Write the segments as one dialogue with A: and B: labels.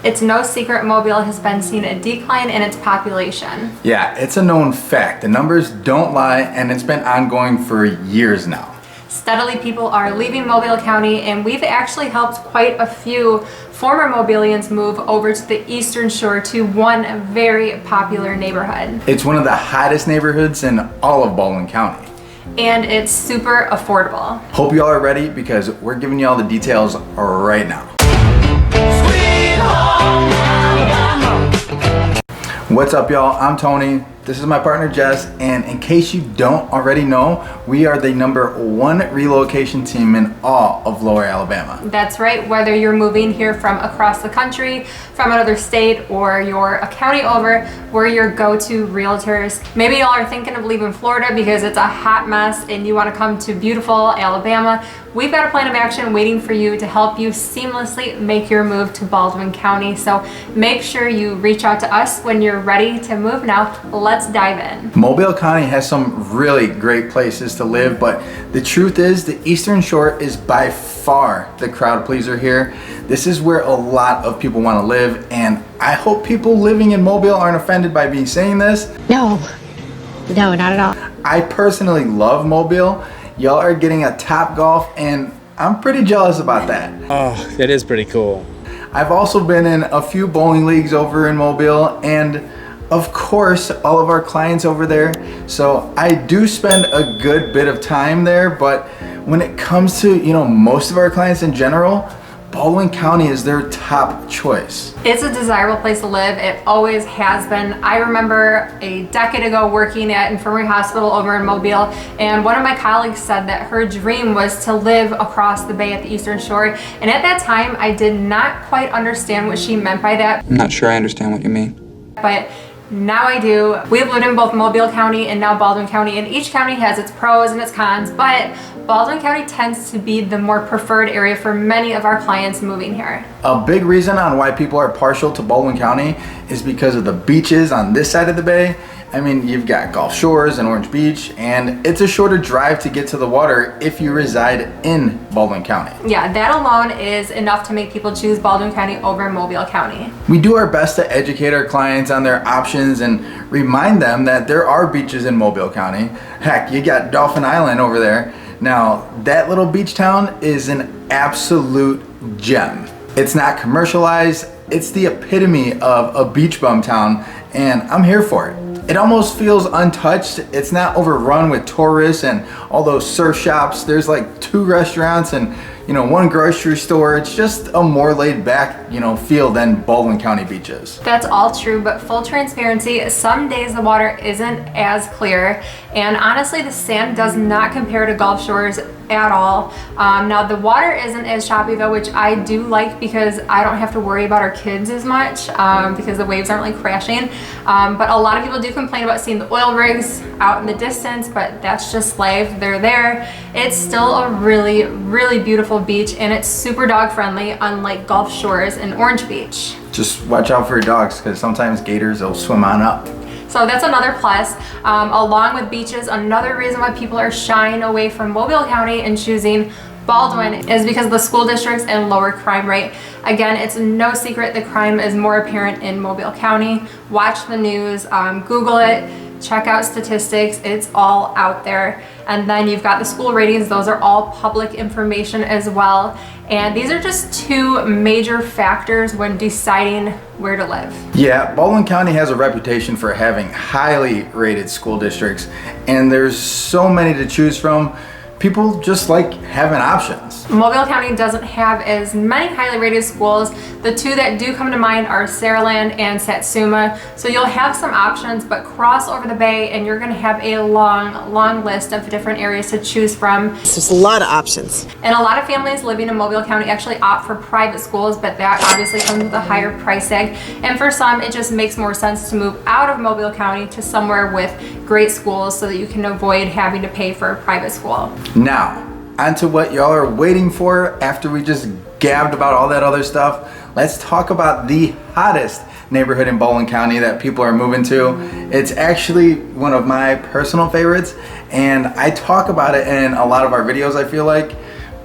A: It's no secret Mobile has been seeing a decline in its population.
B: Yeah, it's a known fact. The numbers don't lie, and it's been ongoing for years now.
A: Steadily, people are leaving Mobile County, and we've actually helped quite a few former Mobilians move over to the Eastern Shore to one very popular neighborhood.
B: It's one of the hottest neighborhoods in all of Baldwin County.
A: And it's super affordable.
B: Hope y'all are ready because we're giving you all the details right now. What's up, y'all? I'm Tony. This is my partner Jess, and in case you don't already know, we are the #1 relocation team in all of Lower Alabama.
A: That's right, whether you're moving here from across the country, from another state, or you're a county over, we're your go-to realtors. Maybe y'all are thinking of leaving Florida because it's a hot mess and you want to come to beautiful Alabama. We've got a plan of action waiting for you to help you seamlessly make your move to Baldwin County. So make sure you reach out to us when you're ready to move. Now, let's dive in.
B: Mobile County has some really great places to live, but the truth is the Eastern Shore is by far the crowd pleaser here. This is where a lot of people want to live, and I hope people living in Mobile aren't offended by me saying this.
C: No, not at all.
B: I personally love Mobile. Y'all are getting a Topgolf, and I'm pretty jealous about that.
D: Oh, that is pretty cool.
B: I've also been in a few bowling leagues over in Mobile, and of course, all of our clients over there. So I do spend a good bit of time there, but when it comes to, most of our clients in general, Baldwin County is their top choice.
A: It's a desirable place to live. It always has been. I remember a decade ago working at Infirmary Hospital over in Mobile, and one of my colleagues said that her dream was to live across the bay at the Eastern Shore. And at that time, I did not quite understand what she meant by that.
E: I'm not sure I understand what you mean.
A: But now I do. We've lived in both Mobile County and now Baldwin County, and each county has its pros and its cons, but Baldwin County tends to be the more preferred area for many of our clients moving here.
B: A big reason on why people are partial to Baldwin County is because of the beaches on this side of the bay. I mean, you've got Gulf Shores and Orange Beach, and it's a shorter drive to get to the water if you reside in Baldwin County.
A: Yeah, that alone is enough to make people choose Baldwin County over Mobile County.
B: We do our best to educate our clients on their options and remind them that there are beaches in Mobile County. Heck, you got Dauphin Island over there. Now, that little beach town is an absolute gem. It's not commercialized, it's the epitome of a beach bum town, and I'm here for it. It almost feels untouched. It's not overrun with tourists and all those surf shops. There's like 2 restaurants and 1 grocery store. It's just a more laid back, feel than Baldwin County beaches.
A: That's all true, but full transparency, some days the water isn't as clear, and honestly the sand does not compare to Gulf Shores at all. Now the water isn't as choppy though, which I do like because I don't have to worry about our kids as much because the waves aren't like crashing. But a lot of people do complain about seeing the oil rigs out in the distance, but that's just life. They're there. It's still a really, really beautiful beach, and it's super dog friendly, unlike Gulf Shores and Orange Beach.
B: Just watch out for your dogs because sometimes gators will swim on up.
A: So that's another plus. Along with beaches, another reason why people are shying away from Mobile County and choosing Baldwin is because of the school districts and lower crime rate. Again, it's no secret the crime is more apparent in Mobile County. Watch the news, Google it, check out statistics, it's all out there. And then you've got the school ratings, those are all public information as well. And these are just 2 major factors when deciding where to live.
B: Yeah, Baldwin County has a reputation for having highly rated school districts, and there's so many to choose from. People just like having options.
A: Mobile County doesn't have as many highly rated schools. The 2 that do come to mind are SARALAND and SATSUMA. So you'll have some options, but cross over the bay and you're gonna have a long, long list of different areas to choose from.
C: There's a lot of options.
A: And a lot of families living in Mobile County actually opt for private schools, but that obviously comes with a higher price tag. And for some, it just makes more sense to move out of Mobile County to somewhere with great schools so that you can avoid having to pay for a private school.
B: Now, onto what y'all are waiting for after we just gabbed about all that other stuff. Let's talk about the hottest neighborhood in Baldwin County that people are moving to. It's actually one of my personal favorites, and I talk about it in a lot of our videos, I feel like,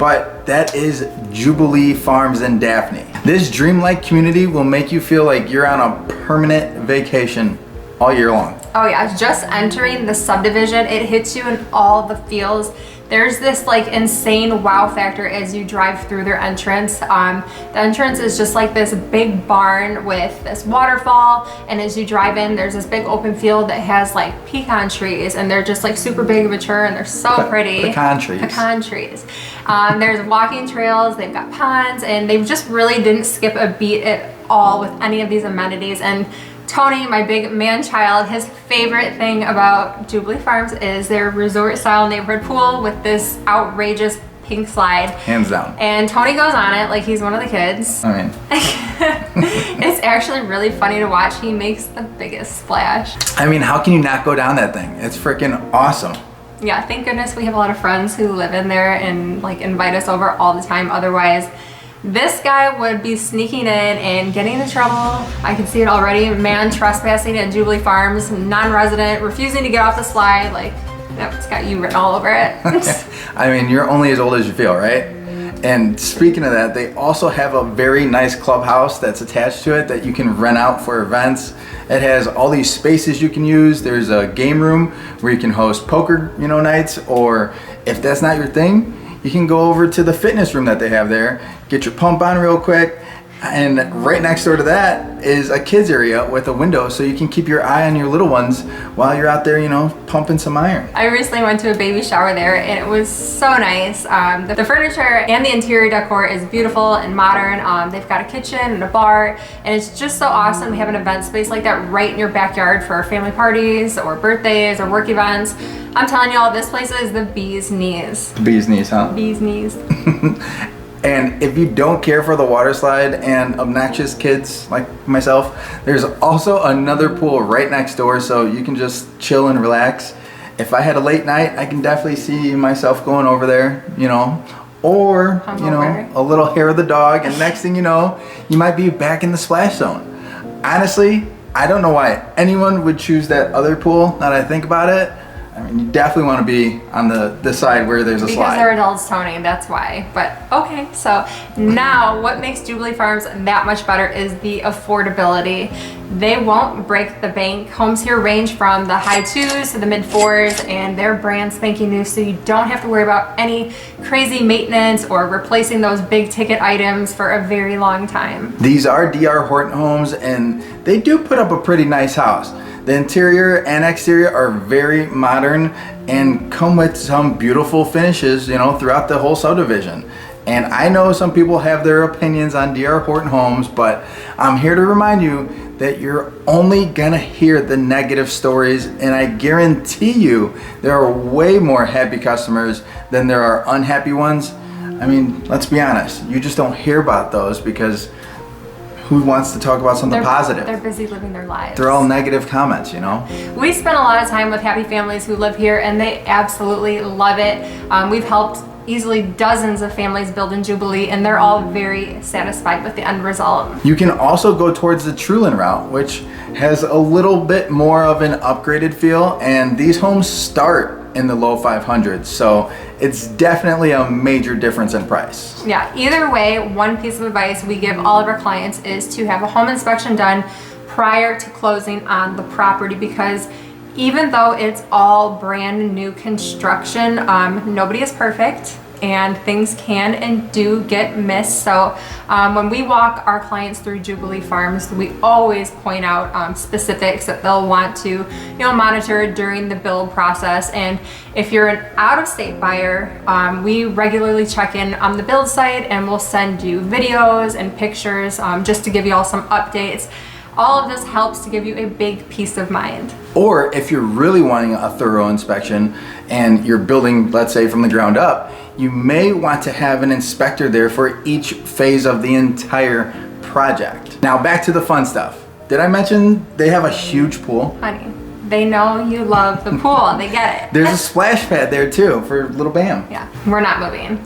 B: but that is Jubilee Farms in Daphne. This dreamlike community will make you feel like you're on a permanent vacation all year long.
A: Oh yeah, just entering the subdivision, it hits you in all the feels. There's this like insane wow factor as you drive through their entrance. The entrance is just like this big barn with this waterfall, and as you drive in, there's this big open field that has like pecan trees, and they're just like super big and mature, and they're so pretty.
B: Pecan trees.
A: Pecan trees. There's walking trails, they've got ponds, and they just really didn't skip a beat at all with any of these amenities. And Tony, my big man child, his favorite thing about Jubilee Farms is their resort style neighborhood pool with this outrageous pink slide.
B: Hands down.
A: And Tony goes on it like he's one of the kids.
B: I mean.
A: It's actually really funny to watch. He makes the biggest splash.
B: I mean, how can you not go down that thing? It's freaking awesome.
A: Yeah, thank goodness we have a lot of friends who live in there and like invite us over all the time. Otherwise, this guy would be sneaking in and getting into trouble. I can see it already. Man trespassing at Jubilee Farms, non-resident, refusing to get off the slide. Like, yep, it's got you written all over it.
B: I mean, you're only as old as you feel, right? And speaking of that, they also have a very nice clubhouse that's attached to it that you can rent out for events. It has all these spaces you can use. There's a game room where you can host poker, nights, or if that's not your thing, you can go over to the fitness room that they have there, get your pump on real quick, and right next door to that is a kids area with a window so you can keep your eye on your little ones while you're out there, pumping some iron.
A: I recently went to a baby shower there and it was so nice. The furniture and the interior decor is beautiful and modern. They've got a kitchen and a bar, and it's just so awesome to have an event space like that right in your backyard for family parties or birthdays or work events. I'm telling y'all, this place is the bee's knees.
B: The bee's knees, huh?
A: Bee's knees.
B: And if you don't care for the water slide and obnoxious kids like myself, there's also another pool right next door, so you can just chill and relax. If I had a late night, I can definitely see myself going over there, or, a little hair of the dog, and next thing you know, you might be back in the splash zone. Honestly, I don't know why anyone would choose that other pool, now that I think about it. I mean, you definitely want to be on the side where there's a slide.
A: Because they're adults, Tony, that's why. But okay, so now what makes Jubilee Farms that much better is the affordability. They won't break the bank. Homes here range from the high 2s to the mid 4s, and they're brand spanking new, so you don't have to worry about any crazy maintenance or replacing those big ticket items for a very long time.
B: These are DR Horton homes, and they do put up a pretty nice house. The interior and exterior are very modern and come with some beautiful finishes, throughout the whole subdivision. And I know some people have their opinions on DR Horton homes, but I'm here to remind you that you're only gonna hear the negative stories, and I guarantee you there are way more happy customers than there are unhappy ones. I mean, let's be honest, you just don't hear about those because who wants to talk about something positive?
A: They're busy living their lives.
B: They're all negative comments,
A: We spend a lot of time with happy families who live here, and they absolutely love it. We've helped easily dozens of families build in Jubilee, and they're all very satisfied with the end result.
B: You can also go towards the TRULAND route, which has a little bit more of an upgraded feel, and these homes start in the low 500s, so it's definitely a major difference in price.
A: Yeah, either way, one piece of advice we give all of our clients is to have a home inspection done prior to closing on the property, because even though it's all brand new construction, nobody is perfect and things can and do get missed. So when we walk our clients through Jubilee Farms, we always point out specifics that they'll want to monitor during the build process. And if you're an out-of-state buyer, we regularly check in on the build site, and we'll send you videos and pictures just to give you all some updates. All of this helps to give you a big peace of mind.
B: Or if you're really wanting a thorough inspection and you're building, let's say, from the ground up, you may want to have an inspector there for each phase of the entire project. Now back to the fun stuff. Did I mention they have a huge pool?
A: Honey, they know you love the pool. They get it.
B: There's a splash pad there too for little Bam.
A: Yeah, we're not moving.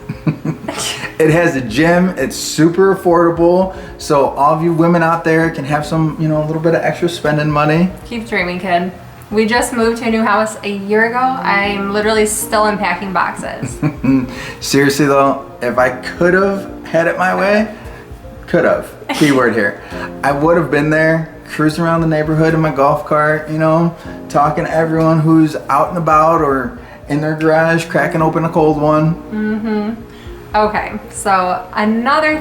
B: It has a gym. It's super affordable, so all of you women out there can have some, a little bit of extra spending money.
A: Keep dreaming, kid. We just moved to a new house a year ago. I'm literally still unpacking boxes.
B: Seriously though, if I could have had it my way, keyword here, I would have been there cruising around the neighborhood in my golf cart, you know, talking to everyone who's out and about or in their garage, cracking open a cold one.
A: Okay, so another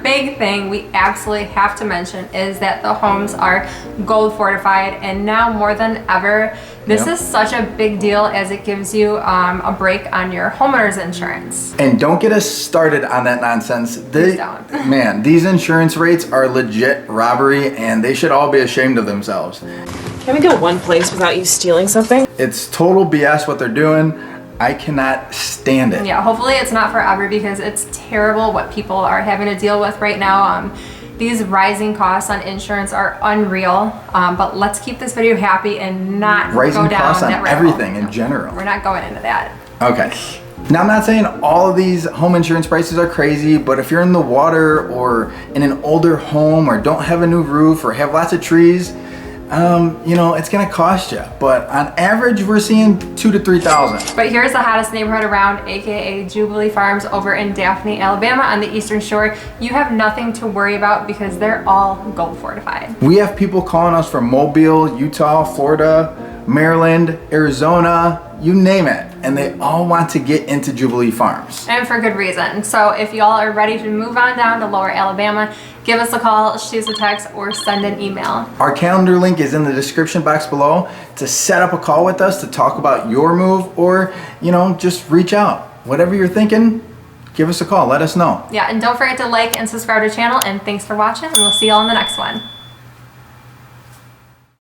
A: big thing we absolutely have to mention is that the homes are gold fortified, and now more than ever, this is such a big deal as it gives you a break on your homeowner's insurance.
B: And don't get us started on that nonsense.
A: Please don't.
B: Man, these insurance rates are legit robbery, and they should all be ashamed of themselves.
E: Can we go one place without you stealing something?
B: It's total BS what they're doing. I cannot stand it.
A: Yeah, hopefully it's not forever, because it's terrible what people are having to deal with right now. These rising costs on insurance are unreal, but let's keep this video happy and not go down
B: costs on
A: that rabbit hole.
B: everything in general.
A: We're not going into that.
B: Okay. Now, I'm not saying all of these home insurance prices are crazy, but if you're in the water or in an older home or don't have a new roof or have lots of trees, you know, it's gonna cost you. But on average, we're seeing $2,000 to $3,000.
A: But here's the hottest neighborhood around, aka Jubilee Farms over in Daphne, Alabama on the Eastern Shore. You have nothing to worry about because they're all gold fortified.
B: We have people calling us from Mobile, Utah, Florida, Maryland, Arizona, you name it, and they all want to get into Jubilee Farms.
A: And for good reason. So if y'all are ready to move on down to Lower Alabama, give us a call, shoot us a text, or send an email.
B: Our calendar link is in the description box below to set up a call with us to talk about your move, or, you know, just reach out. Whatever you're thinking, give us a call, let us know.
A: Yeah, and don't forget to like and subscribe to the channel, and thanks for watching, and we'll see y'all in the next one.